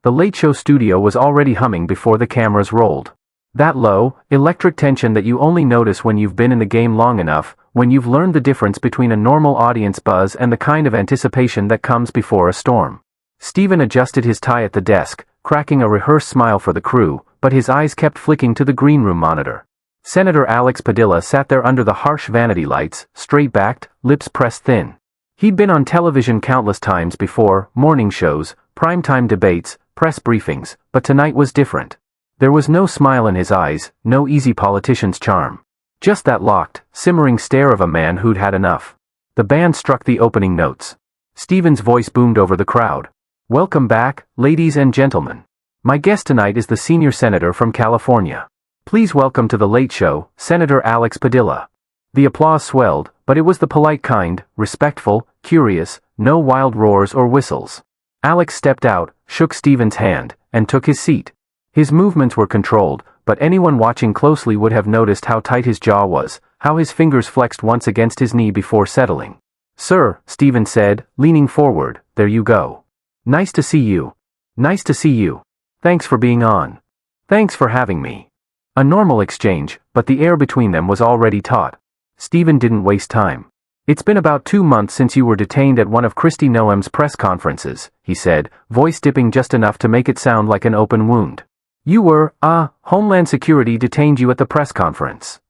The Late Show studio was already humming before the cameras rolled. That low, electric tension that you only notice when you've been in the game long enough, when you've learned the difference between a normal audience buzz and the kind of anticipation that comes before a storm. Stephen adjusted his tie at the desk, cracking a rehearsed smile for the crew, but his eyes kept flicking to the green room monitor. Senator Alex Padilla sat there under the harsh vanity lights, straight-backed, lips pressed thin. He'd been on television countless times before, morning shows, primetime debates, press briefings, but tonight was different. There was no smile in his eyes, no easy politician's charm. Just that locked, simmering stare of a man who'd had enough. The band struck the opening notes. Stephen's voice boomed over the crowd. "Welcome back, ladies and gentlemen. My guest tonight is the senior senator from California. Please welcome to the Late Show, Senator Alex Padilla." The applause swelled, but it was the polite kind, respectful, curious, no wild roars or whistles. Alex stepped out, shook Stephen's hand, and took his seat. His movements were controlled, but anyone watching closely would have noticed how tight his jaw was, how his fingers flexed once against his knee before settling. "Sir," Stephen said, leaning forward, "there you go. Nice to see you. Nice to see you. Thanks for being on. Thanks for having me." A normal exchange, but the air between them was already taut. Stephen didn't waste time. "It's been about 2 months since you were detained at one of Kristi Noem's press conferences," he said, voice dipping just enough to make it sound like an open wound. "You were, Homeland Security detained you at the press conference."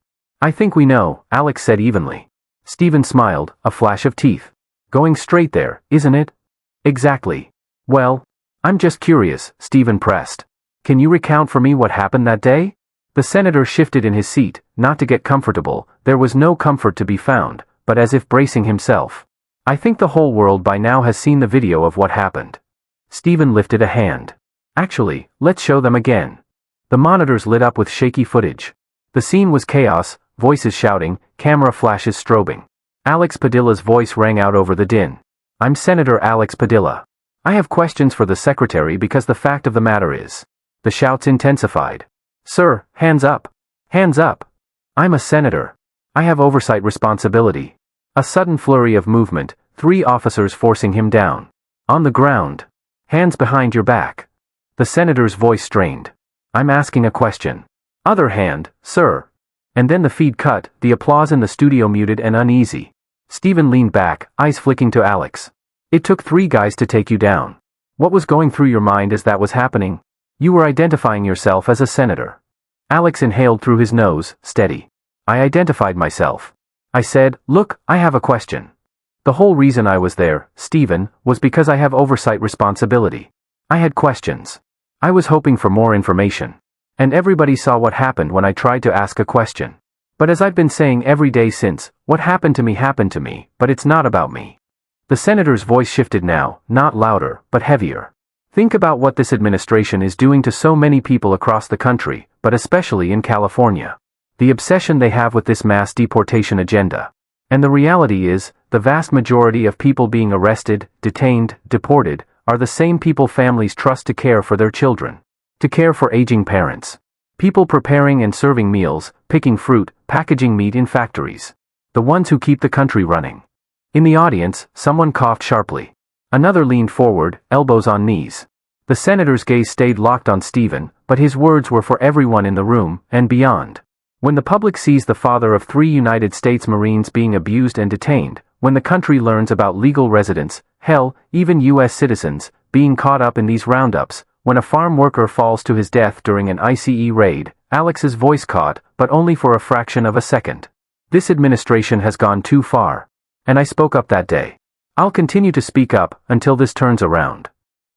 "I think we know," Alex said evenly. Stephen smiled, a flash of teeth. "Going straight there, isn't it?" "Exactly." "Well, I'm just curious," Stephen pressed. "Can you recount for me what happened that day?" The senator shifted in his seat, not to get comfortable, there was no comfort to be found, but as if bracing himself. "I think the whole world by now has seen the video of what happened." Stephen lifted a hand. "Actually, let's show them again." The monitors lit up with shaky footage. The scene was chaos, voices shouting, camera flashes strobing. Alex Padilla's voice rang out over the din. "I'm Senator Alex Padilla. I have questions for the secretary because the fact of the matter is." The shouts intensified. "Sir, hands up. Hands up. I'm a senator. I have oversight responsibility." A sudden flurry of movement, 3 officers forcing him down. "On the ground. Hands behind your back." The senator's voice strained. "I'm asking a question." "Other hand, sir." And then the feed cut, the applause in the studio muted and uneasy. Stephen leaned back, eyes flicking to Alex. "It took 3 guys to take you down. What was going through your mind as that was happening? You were identifying yourself as a senator." Alex inhaled through his nose, steady. "I identified myself. I said, look, I have a question. The whole reason I was there, Stephen, was because I have oversight responsibility. I had questions. I was hoping for more information. And everybody saw what happened when I tried to ask a question. But as I've been saying every day since, what happened to me, but it's not about me." The senator's voice shifted now, not louder, but heavier. "Think about what this administration is doing to so many people across the country, but especially in California. The obsession they have with this mass deportation agenda. And the reality is, the vast majority of people being arrested, detained, deported, are the same people families trust to care for their children. To care for aging parents. People preparing and serving meals, picking fruit, packaging meat in factories. The ones who keep the country running." In the audience, someone coughed sharply. Another leaned forward, elbows on knees. The senator's gaze stayed locked on Stephen, but his words were for everyone in the room, and beyond. When the public sees the father of 3 United States Marines being abused and detained, when the country learns about legal residents, hell, even U.S. citizens, being caught up in these roundups, when a farm worker falls to his death during an ICE raid, Alex's voice caught, but only for a fraction of a second. "This administration has gone too far. And I spoke up that day. I'll continue to speak up, until this turns around."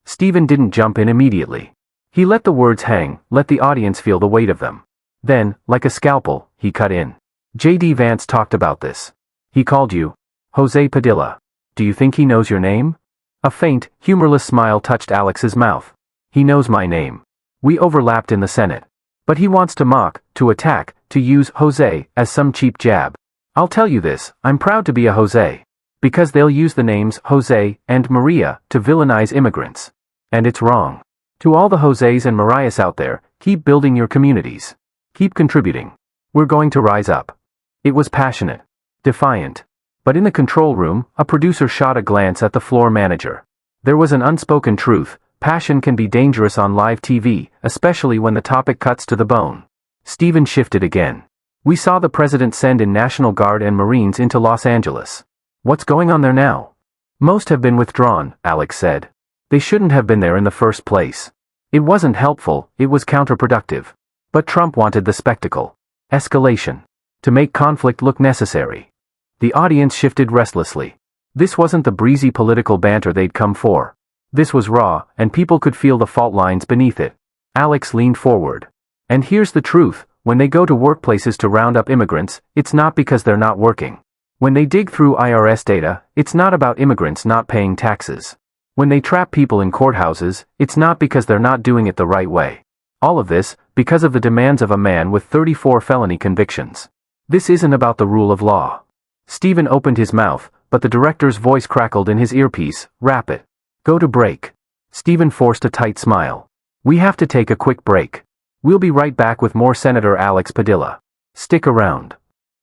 Stephen didn't jump in immediately. He let the words hang, let the audience feel the weight of them. Then, like a scalpel, he cut in. JD Vance talked about this. He called you José Padilla. Do you think he knows your name? A faint, humorless smile touched Alex's mouth. "He knows my name. We overlapped in the Senate. But he wants to mock, to attack, to use José as some cheap jab. I'll tell you this, I'm proud to be a José. Because they'll use the names José and Maria to villainize immigrants. And it's wrong. To all the Josés and Marias out there, keep building your communities. Keep contributing. We're going to rise up." It was passionate. Defiant. But in the control room, a producer shot a glance at the floor manager. There was an unspoken truth, Passion can be dangerous on live TV, especially when the topic cuts to the bone. Stephen shifted again. We saw the president send in National Guard and Marines into Los Angeles. What's going on there now? Most have been withdrawn, Alex said. They shouldn't have been there in the first place. It wasn't helpful, it was counterproductive. But Trump wanted the spectacle. Escalation. To make conflict look necessary. The audience shifted restlessly. This wasn't the breezy political banter they'd come for. This was raw, and people could feel the fault lines beneath it. Alex leaned forward. And here's the truth, when they go to workplaces to round up immigrants, it's not because they're not working. When they dig through IRS data, it's not about immigrants not paying taxes. When they trap people in courthouses, it's not because they're not doing it the right way. All of this, because of the demands of a man with 34 felony convictions. This isn't about the rule of law. Stephen opened his mouth, but the director's voice crackled in his earpiece. Wrap it. Go to break. Stephen forced a tight smile. We have to take a quick break. We'll be right back with more Senator Alex Padilla. Stick around.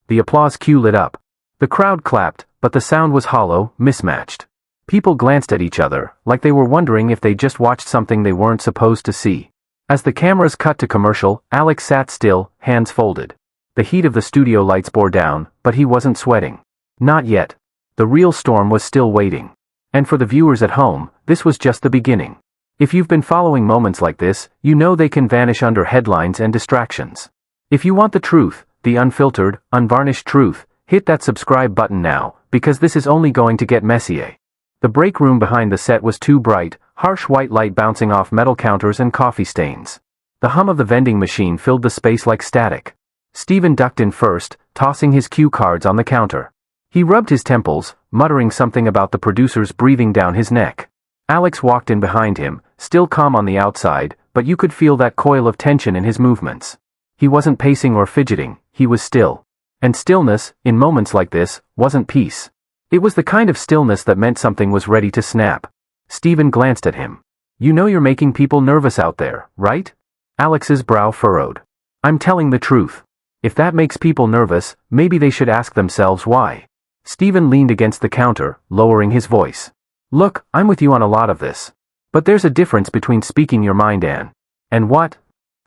The applause cue lit up. The crowd clapped, but the sound was hollow, mismatched. People glanced at each other, like they were wondering if they just watched something they weren't supposed to see. As the cameras cut to commercial, Alex sat still, hands folded. The heat of the studio lights bore down, but he wasn't sweating. Not yet. The real storm was still waiting. And for the viewers at home, this was just the beginning. If you've been following moments like this, you know they can vanish under headlines and distractions. If you want the truth, the unfiltered, unvarnished truth, hit that subscribe button now, because this is only going to get messier. The break room behind the set was too bright, harsh white light bouncing off metal counters and coffee stains. The hum of the vending machine filled the space like static. Stephen ducked in first, tossing his cue cards on the counter. He rubbed his temples, muttering something about the producers breathing down his neck. Alex walked in behind him, still calm on the outside, but you could feel that coil of tension in his movements. He wasn't pacing or fidgeting, he was still. And stillness, in moments like this, wasn't peace. It was the kind of stillness that meant something was ready to snap. Stephen glanced at him. You know you're making people nervous out there, right? Alex's brow furrowed. I'm telling the truth. If that makes people nervous, maybe they should ask themselves why. Stephen leaned against the counter, lowering his voice. Look, I'm with you on a lot of this. But there's a difference between speaking your mind and what?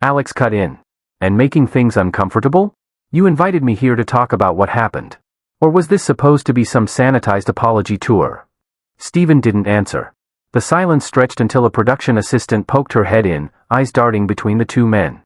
Alex cut in. And making things uncomfortable? You invited me here to talk about what happened. Or was this supposed to be some sanitized apology tour? Stephen didn't answer. The silence stretched until a production assistant poked her head in, eyes darting between the two men.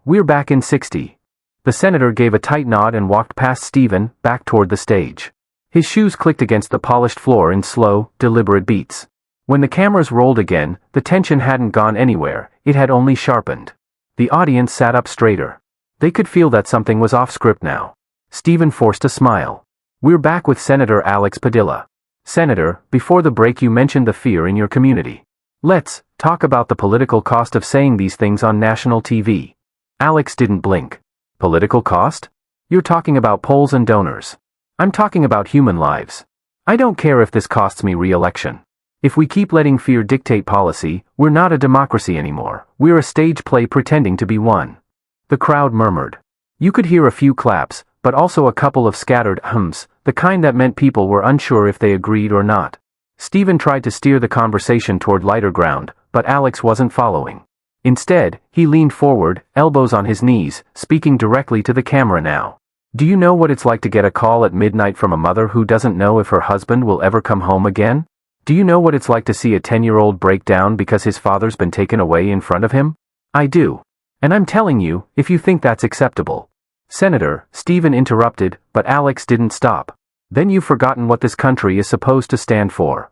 We're back in 60. The senator gave a tight nod and walked past Stephen, back toward the stage. His shoes clicked against the polished floor in slow, deliberate beats. When the cameras rolled again, the tension hadn't gone anywhere, it had only sharpened. The audience sat up straighter. They could feel that something was off script now. Stephen forced a smile. We're back with Senator Alex Padilla. Senator, before the break you mentioned the fear in your community. Let's talk about the political cost of saying these things on national TV. Alex didn't blink. Political cost? You're talking about polls and donors. I'm talking about human lives. I don't care if this costs me re-election. If we keep letting fear dictate policy, we're not a democracy anymore. We're a stage play pretending to be one. The crowd murmured. You could hear a few claps, but also a couple of scattered hums, the kind that meant people were unsure if they agreed or not. Stephen tried to steer the conversation toward lighter ground, but Alex wasn't following. Instead, he leaned forward, elbows on his knees, speaking directly to the camera now. Do you know what it's like to get a call at midnight from a mother who doesn't know if her husband will ever come home again? Do you know what it's like to see a 10-year-old break down because his father's been taken away in front of him? I do. And I'm telling you, if you think that's acceptable. Senator, Stephen interrupted, but Alex didn't stop. Then you've forgotten what this country is supposed to stand for.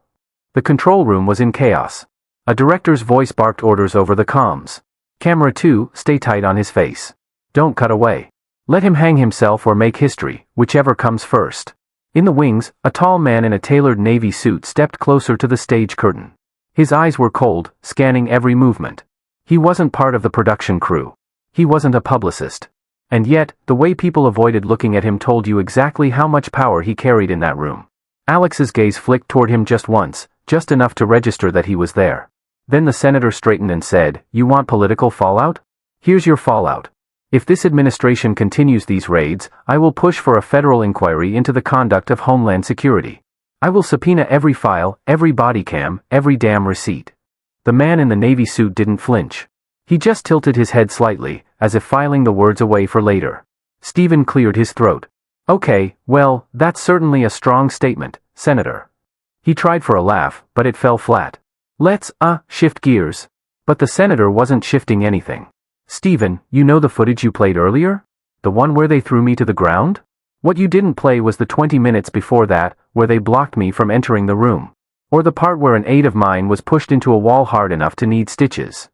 The control room was in chaos. A director's voice barked orders over the comms. Camera 2, stay tight on his face. Don't cut away. Let him hang himself or make history, whichever comes first. In the wings, a tall man in a tailored navy suit stepped closer to the stage curtain. His eyes were cold, scanning every movement. He wasn't part of the production crew. He wasn't a publicist. And yet, the way people avoided looking at him told you exactly how much power he carried in that room. Alex's gaze flicked toward him just once, just enough to register that he was there. Then the senator straightened and said, "You want political fallout? Here's your fallout. If this administration continues these raids, I will push for a federal inquiry into the conduct of Homeland Security. I will subpoena every file, every body cam, every damn receipt." The man in the navy suit didn't flinch. He just tilted his head slightly, as if filing the words away for later. Stephen cleared his throat. Okay, well, that's certainly a strong statement, Senator. He tried for a laugh, but it fell flat. Let's, shift gears. But the senator wasn't shifting anything. Stephen, you know the footage you played earlier? The one where they threw me to the ground? What you didn't play was the 20 minutes before that, where they blocked me from entering the room. Or the part where an aide of mine was pushed into a wall hard enough to need stitches.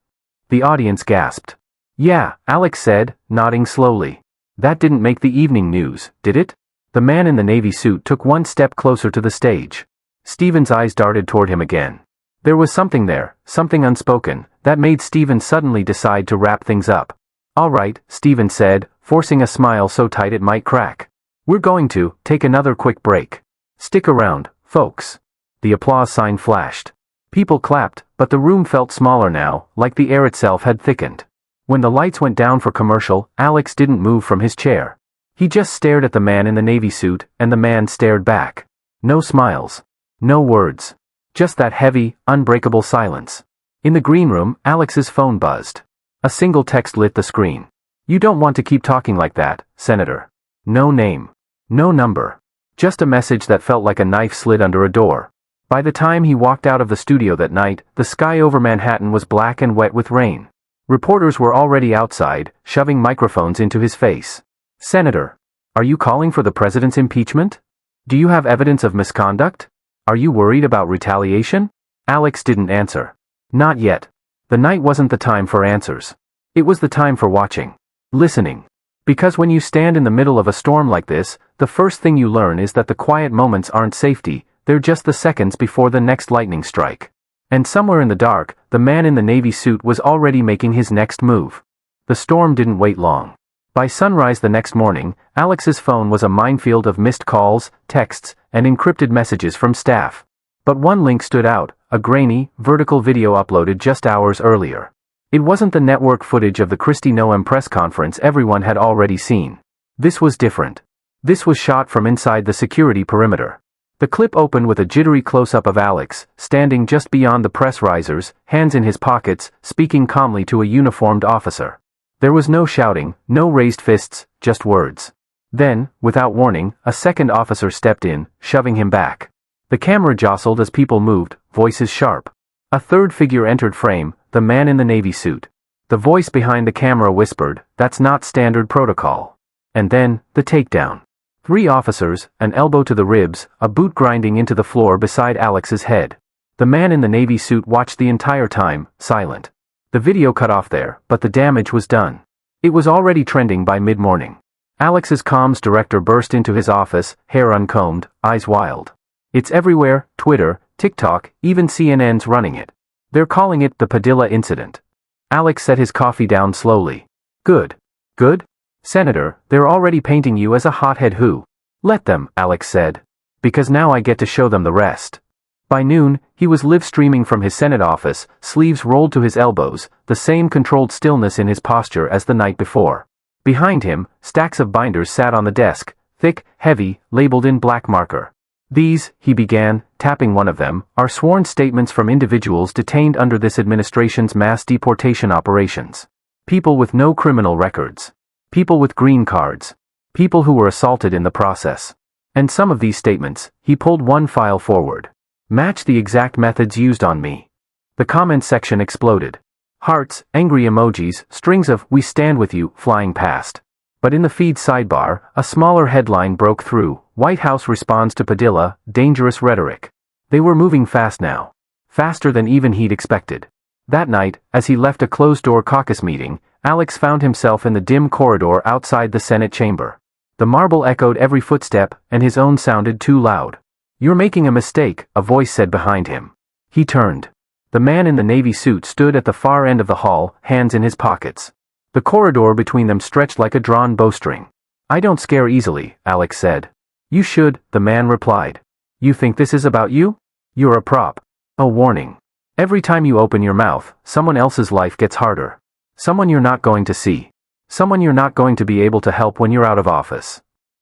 The audience gasped. Yeah, Alex said, nodding slowly. That didn't make the evening news, did it? The man in the navy suit took one step closer to the stage. Stephen's eyes darted toward him again. There was something there, something unspoken, that made Stephen suddenly decide to wrap things up. All right, Stephen said, forcing a smile so tight it might crack. We're going to take another quick break. Stick around, folks. The applause sign flashed. People clapped, but the room felt smaller now, like the air itself had thickened. When the lights went down for commercial, Alex didn't move from his chair. He just stared at the man in the navy suit, and the man stared back. No smiles. No words. Just that heavy, unbreakable silence. In the green room, Alex's phone buzzed. A single text lit the screen. You don't want to keep talking like that, Senator. No name. No number. Just a message that felt like a knife slid under a door. By the time he walked out of the studio that night, the sky over Manhattan was black and wet with rain. Reporters were already outside, shoving microphones into his face. Senator, are you calling for the president's impeachment? Do you have evidence of misconduct? Are you worried about retaliation? Alex didn't answer. Not yet. The night wasn't the time for answers. It was the time for watching. Listening. Because when you stand in the middle of a storm like this, the first thing you learn is that the quiet moments aren't safety, they're just the seconds before the next lightning strike. And somewhere in the dark, the man in the navy suit was already making his next move. The storm didn't wait long. By sunrise the next morning, Alex's phone was a minefield of missed calls, texts, and encrypted messages from staff. But one link stood out, a grainy, vertical video uploaded just hours earlier. It wasn't the network footage of the Kristi Noem press conference everyone had already seen. This was different. This was shot from inside the security perimeter. The clip opened with a jittery close-up of Alex, standing just beyond the press risers, hands in his pockets, speaking calmly to a uniformed officer. There was no shouting, no raised fists, just words. Then, without warning, a second officer stepped in, shoving him back. The camera jostled as people moved, voices sharp. A third figure entered frame, the man in the navy suit. The voice behind the camera whispered, "That's not standard protocol." And then, the takedown. 3 officers, an elbow to the ribs, a boot grinding into the floor beside Alex's head. The man in the navy suit watched the entire time, silent. The video cut off there, but the damage was done. It was already trending by mid-morning. Alex's comms director burst into his office, hair uncombed, eyes wild. It's everywhere, Twitter, TikTok, even CNN's running it. They're calling it the Padilla incident. Alex set his coffee down slowly. Good. Good? Senator, they're already painting you as a hothead who. Let them, Alex said. Because now I get to show them the rest. By noon, he was live streaming from his Senate office, sleeves rolled to his elbows, the same controlled stillness in his posture as the night before. Behind him, stacks of binders sat on the desk, thick, heavy, labeled in black marker. These, he began, tapping one of them, are sworn statements from individuals detained under this administration's mass deportation operations. People with no criminal records. People with green cards. People who were assaulted in the process. And some of these statements, he pulled one file forward. Match the exact methods used on me. The comments section exploded. Hearts, angry emojis, strings of "We stand with you" flying past. But in the feed sidebar, a smaller headline broke through: White House responds to Padilla, dangerous rhetoric. They were moving fast now. Faster than even he'd expected. That night, as he left a closed-door caucus meeting, Alex found himself in the dim corridor outside the Senate chamber. The marble echoed every footstep, and his own sounded too loud. "You're making a mistake," a voice said behind him. He turned. The man in the navy suit stood at the far end of the hall, hands in his pockets. The corridor between them stretched like a drawn bowstring. "I don't scare easily," Alex said. "You should," the man replied. "You think this is about you? You're a prop. A warning. Every time you open your mouth, someone else's life gets harder. Someone you're not going to see. Someone you're not going to be able to help when you're out of office."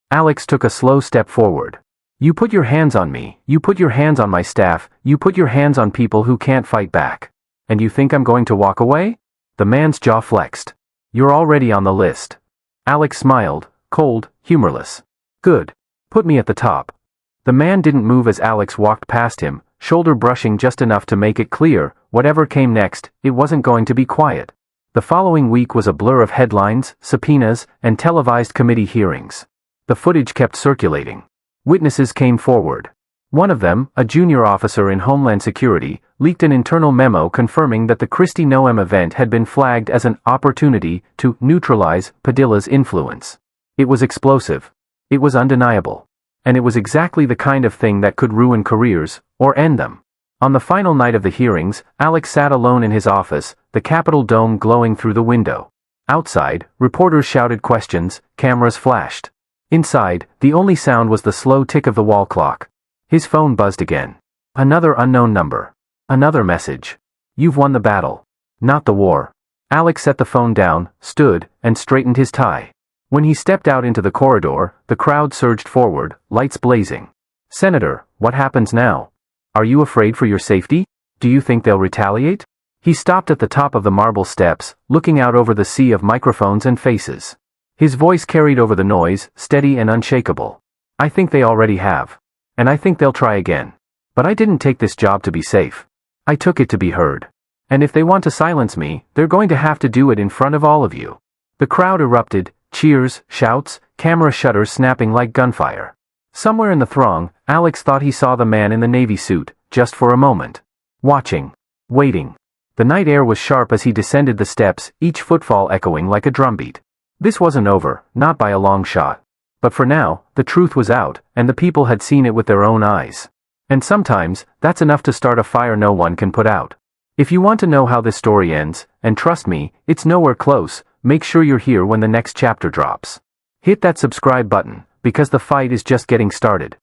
Alex took a slow step forward. "You put your hands on me, you put your hands on my staff, you put your hands on people who can't fight back. And you think I'm going to walk away? The man's jaw flexed. You're already on the list. Alex smiled, cold, humorless. Good. Put me at the top. The man didn't move as Alex walked past him, shoulder brushing just enough to make it clear, whatever came next, it wasn't going to be quiet. The following week was a blur of headlines, subpoenas, and televised committee hearings. The footage kept circulating. Witnesses came forward. One of them, a junior officer in Homeland Security, leaked an internal memo confirming that the Kristi Noem event had been flagged as an opportunity to neutralize Padilla's influence. It was explosive. It was undeniable. And it was exactly the kind of thing that could ruin careers, or end them. On the final night of the hearings, Alex sat alone in his office, the Capitol dome glowing through the window. Outside, reporters shouted questions, cameras flashed. Inside, the only sound was the slow tick of the wall clock. His phone buzzed again. Another unknown number. Another message. You've won the battle. Not the war. Alex set the phone down, stood, and straightened his tie. When he stepped out into the corridor, the crowd surged forward, lights blazing. Senator, what happens now? Are you afraid for your safety? Do you think they'll retaliate? He stopped at the top of the marble steps, looking out over the sea of microphones and faces. His voice carried over the noise, steady and unshakable. I think they already have. And I think they'll try again. But I didn't take this job to be safe. I took it to be heard. And if they want to silence me, they're going to have to do it in front of all of you. The crowd erupted, cheers, shouts, camera shutters snapping like gunfire. Somewhere in the throng, Alex thought he saw the man in the navy suit, just for a moment. Watching. Waiting. The night air was sharp as he descended the steps, each footfall echoing like a drumbeat. This wasn't over, not by a long shot. But for now, the truth was out, and the people had seen it with their own eyes. And sometimes, that's enough to start a fire no one can put out. If you want to know how this story ends, and trust me, it's nowhere close, make sure you're here when the next chapter drops. Hit that subscribe button, because the fight is just getting started.